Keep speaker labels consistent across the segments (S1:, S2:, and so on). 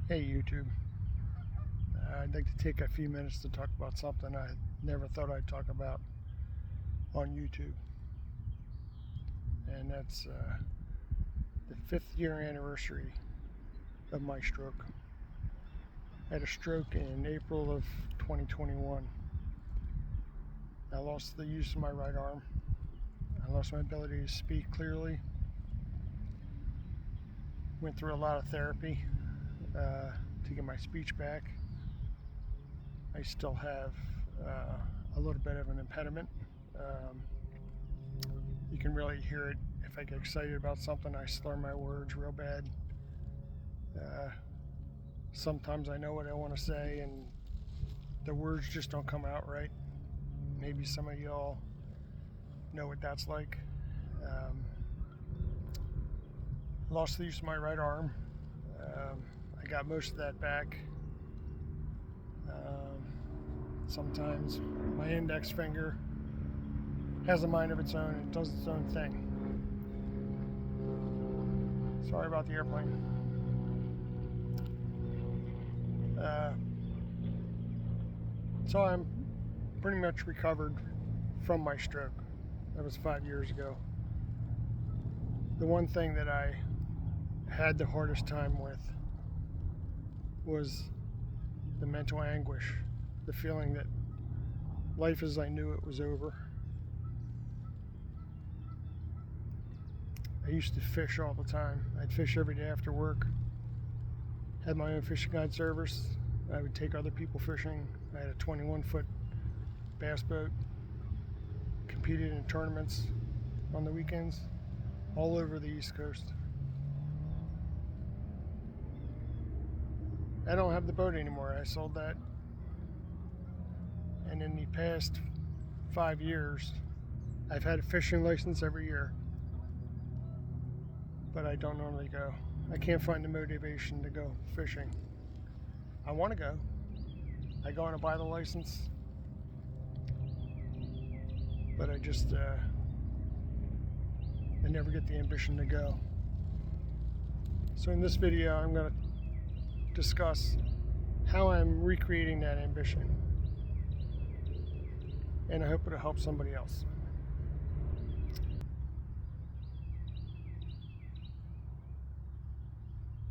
S1: Hey YouTube, I'd like to take a few minutes to talk about something I never thought I'd talk about on YouTube, and that's the 5th year anniversary of my stroke. I had a stroke in April of 2021. I lost the use of my right arm. I lost my ability to speak clearly. Went through a lot of therapy to get my speech back. I still have a little bit of an impediment. You can really hear it if I get excited about something. I slur my words real bad. Sometimes I know what I want to say and the words just don't come out right. Maybe some of y'all know what that's like. Lost the use of my right arm. I got most of that back. Sometimes my index finger has a mind of its own and it does its own thing. Sorry about the airplane. So I'm pretty much recovered from my stroke. That was 5 years ago. The one thing that I had the hardest time with was the mental anguish, the feeling that life as I knew it was over. I used to fish all the time. I'd fish every day after work. Had my own fishing guide service. I would take other people fishing. I had a 21-foot bass boat. Competed in tournaments on the weekends all over the East Coast. I don't have the boat anymore. I sold that. And in the past 5 years, I've had a fishing license every year, but I don't normally go. I can't find the motivation to go fishing. I want to go. I go on to buy the license, but I never get the ambition to go. So in this video, I'm going to discuss how I'm recreating that ambition, and I hope it'll help somebody else.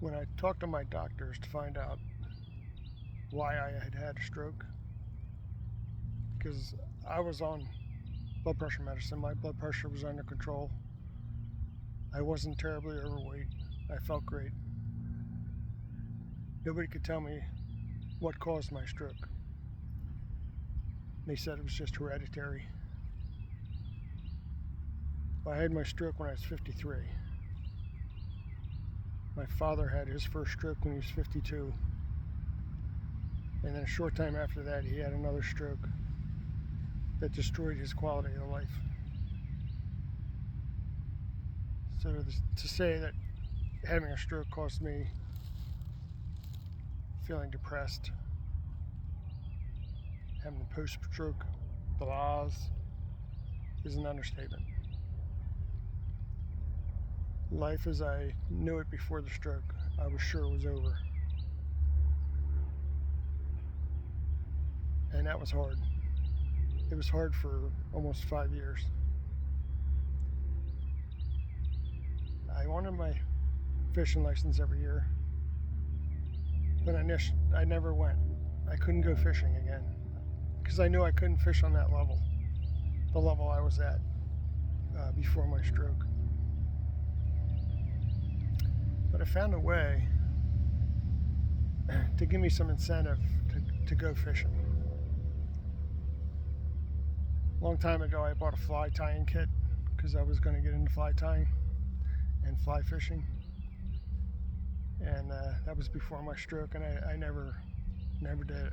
S1: When I talked to my doctors to find out why I had had a stroke, because I was on blood pressure medicine, my blood pressure was under control. I wasn't terribly overweight. I felt great. Nobody could tell me what caused my stroke. They said it was just hereditary. Well, I had my stroke when I was 53. My father had his first stroke when he was 52. And then a short time after that, he had another stroke that destroyed his quality of life. So to say that having a stroke caused me feeling depressed, having the post-stroke blahs, is an understatement. Life as I knew it before the stroke, I was sure it was over. And that was hard. It was hard for almost 5 years. I wanted my fishing license every year, but I never went. I couldn't go fishing again because I knew I couldn't fish on that level, the level I was at before my stroke. But I found a way to give me some incentive to go fishing. A long time ago, I bought a fly tying kit because I was going to get into fly tying and fly fishing. And that was before my stroke, and I never did it.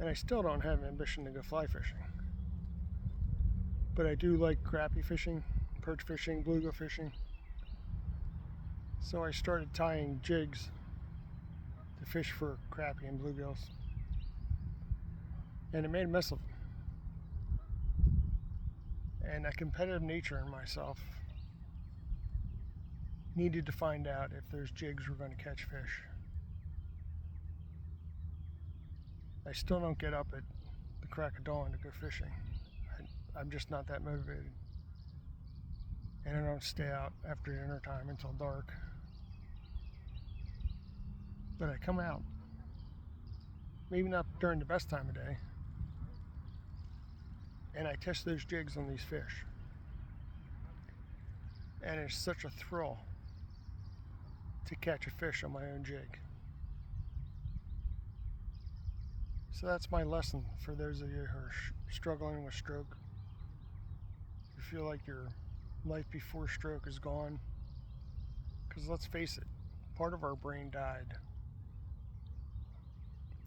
S1: And I still don't have ambition to go fly fishing. But I do like crappie fishing, perch fishing, bluegill fishing. So I started tying jigs to fish for crappie and bluegills. And it made a mess of them. And that competitive nature in myself needed to find out if those jigs were going to catch fish. I still don't get up at the crack of dawn to go fishing. I'm just not that motivated. And I don't stay out after dinner time until dark. But I come out. Maybe not during the best time of day. And I test those jigs on these fish. And it's such a thrill to catch a fish on my own jig. So that's my lesson for those of you who are struggling with stroke. You feel like your life before stroke is gone. Because let's face it, part of our brain died.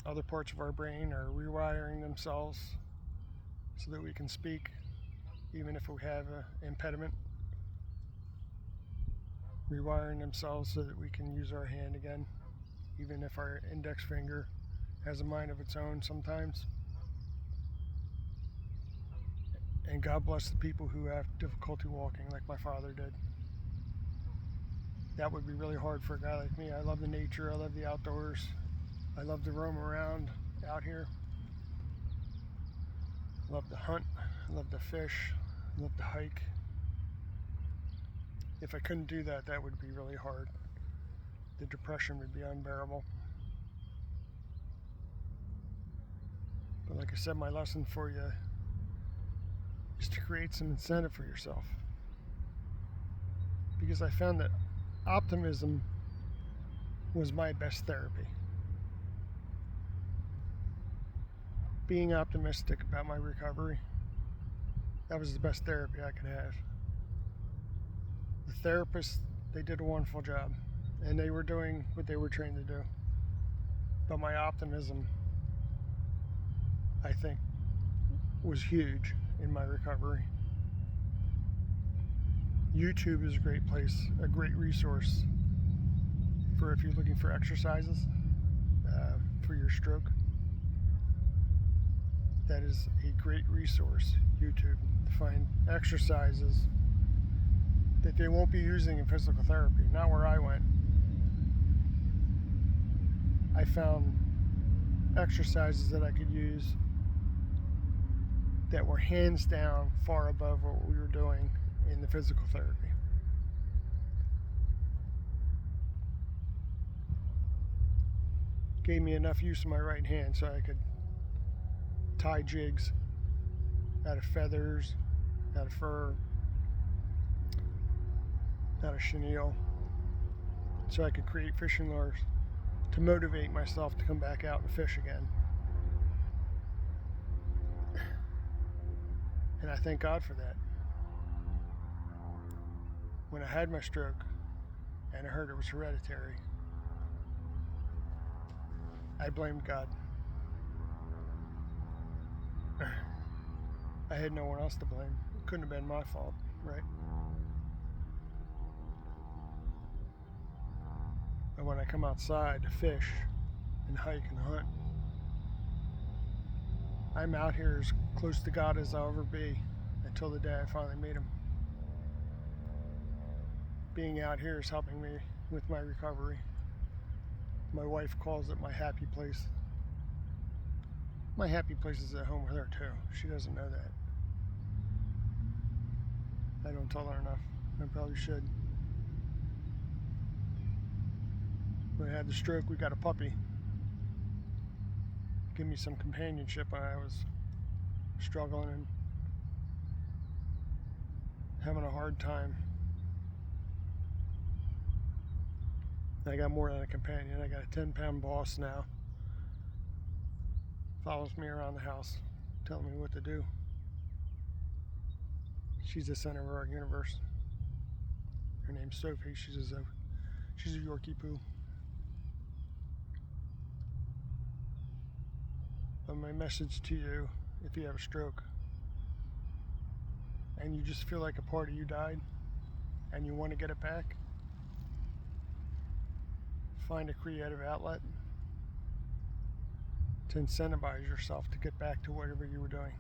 S1: Other parts of our brain are rewiring themselves so that we can speak, even if we have an impediment. Rewiring themselves so that we can use our hand again, even if our index finger has a mind of its own sometimes. And God bless the people who have difficulty walking like my father did. That would be really hard for a guy like me. I love the nature, I love the outdoors, I love to roam around out here. I love to hunt, I love to fish, I love to hike. If I couldn't do that, that would be really hard. The depression would be unbearable. But like I said, my lesson for you is to create some incentive for yourself. Because I found that optimism was my best therapy. Being optimistic about my recovery, that was the best therapy I could have. The therapists, they did a wonderful job, and they were doing what they were trained to do. But my optimism, I think, was huge in my recovery. YouTube is a great place, a great resource for if you're looking for exercises for your stroke. That is a great resource, YouTube, to find exercises that they won't be using in physical therapy. Not where I went. I found exercises that I could use that were hands down far above what we were doing in the physical therapy. Gave me enough use of my right hand so I could tie jigs out of feathers, out of fur, out of chenille, so I could create fishing lures to motivate myself to come back out and fish again. And I thank God for that. When I had my stroke and I heard it was hereditary, I blamed God. I had no one else to blame. It couldn't have been my fault, right? But when I come outside to fish and hike and hunt, I'm out here as close to God as I'll ever be until the day I finally meet Him. Being out here is helping me with my recovery. My wife calls it my happy place. My happy place is at home with her too. She doesn't know that. I don't tell her enough. I probably should. When I had the stroke, we got a puppy. Give me some companionship when I was struggling and having a hard time. I got more than a companion. I got a 10-pound boss now. Follows me around the house, telling me what to do. She's the center of our universe. Her name's Sophie. She's a Yorkie poo. But my message to you, if you have a stroke and you just feel like a part of you died and you want to get it back, find a creative outlet to incentivize yourself to get back to whatever you were doing.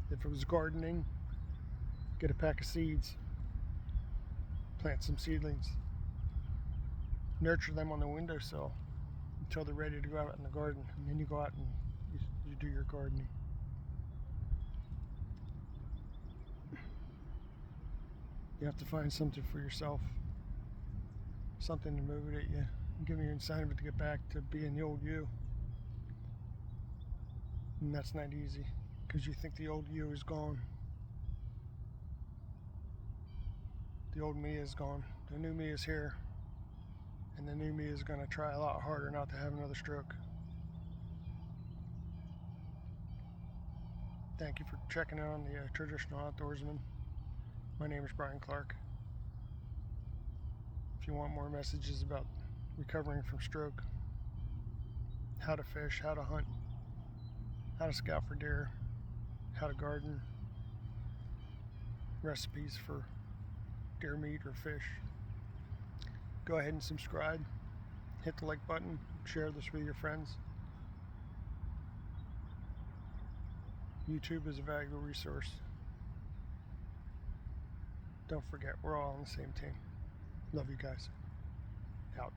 S1: If it was gardening, get a pack of seeds, plant some seedlings, nurture them on the windowsill until they're ready to go out in the garden, and then you go out and you do your gardening. You have to find something for yourself, something to motivate you, and give you an incentive to get back to being the old you. And that's not easy, because you think the old you is gone. The old me is gone. The new me is here. And the new me is going to try a lot harder not to have another stroke. Thank you for checking out on the Traditional Outdoorsman. My name is Brian Clark. If you want more messages about recovering from stroke, how to fish, how to hunt, how to scout for deer, how to garden, recipes for deer meat or fish, go ahead and subscribe, hit the like button, share this with your friends. YouTube is a valuable resource. Don't forget, we're all on the same team. Love you guys. Out.